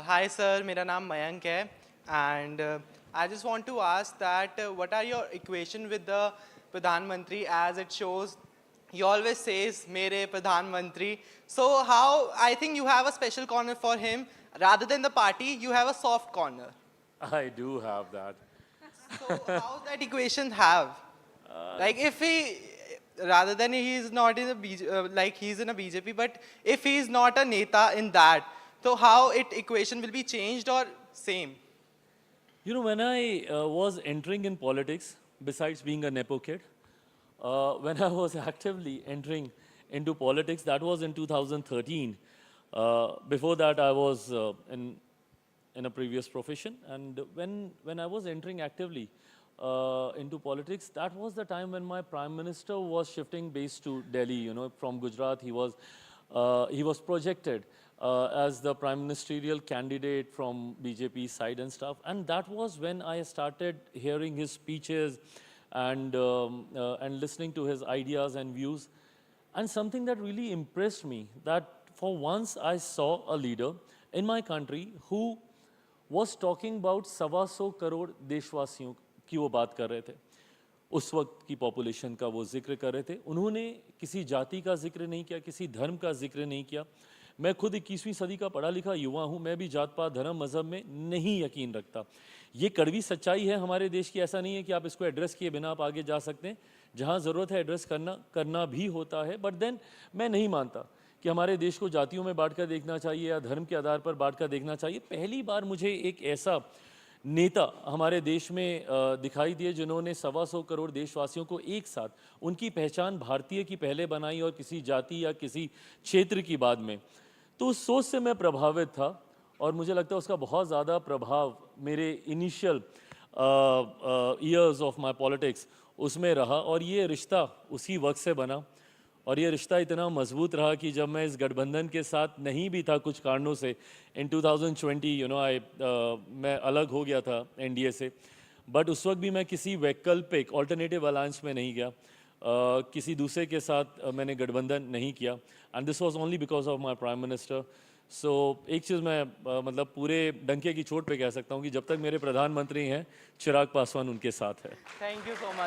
Hi sir, मेरा नाम मयंक है and I just want to ask that what are your equation with the Pradhan Mantri as it shows he always says mere Pradhan Mantri. So how I think you have a special corner for him rather than the party you have a soft corner. I do have that. So how that equation have? Like if he rather than he is not in a like he's in a BJP but if he is not a neta in that so how it equation will be changed or same? You know, when I was entering in politics, besides being a Nepo kid, when I was actively entering into politics, that was in 2013. Before that, I was in a previous profession. And when I was entering actively into politics, that was the time when my prime minister was shifting base to Delhi. You know, from Gujarat, he was projected as the prime ministerial candidate from BJP side and stuff. And that was when I started hearing his speeches and listening to his ideas and views. And something that really impressed me, that for once I saw a leader in my country who was talking about 125 crore देशवासियों की वो बात कर रहे थे। उस वक्त की पॉपुलेशन का वो जिक्र कर रहे थे। उन्होंने किसी जाति का जिक्र नहीं किया, किसी धर्म का जिक्र नहीं किया। मैं खुद 21वीं सदी का पढ़ा लिखा युवा हूँ, मैं भी जात पात धर्म मजहब में नहीं यकीन रखता। ये कड़वी सच्चाई है हमारे देश की, ऐसा नहीं है कि आप इसको एड्रेस किए बिना आप आगे जा सकते हैं। जहाँ ज़रूरत है एड्रेस करना भी होता है, बट देन मैं नहीं मानता कि हमारे देश को जातियों में बांट कर देखना चाहिए या धर्म के आधार पर बांट कर देखना चाहिए। पहली बार मुझे एक ऐसा नेता हमारे देश में दिखाई दिए जिन्होंने 125 करोड़ देशवासियों को एक साथ, उनकी पहचान भारतीय की पहले बनाई और किसी जाति या किसी क्षेत्र की बाद में। तो उस सोच से मैं प्रभावित था और मुझे लगता है उसका बहुत ज़्यादा प्रभाव मेरे initial years of my politics उसमें रहा और ये रिश्ता उसी वक्त से बना। और ये रिश्ता इतना मजबूत रहा कि जब मैं इस गठबंधन के साथ नहीं भी था कुछ कारणों से, इन 2020 मैं अलग हो गया था एनडीए से, बट उस वक्त भी मैं किसी वैकल्पिक ऑल्टरनेटिव अलायंस में नहीं गया, किसी दूसरे के साथ मैंने गठबंधन नहीं किया, and this was only because of my prime minister. So एक चीज़ मैं मतलब पूरे डंके की चोट पे कह सकता हूँ कि जब तक मेरे प्रधानमंत्री हैं, चिराग पासवान उनके साथ है। Thank you so much.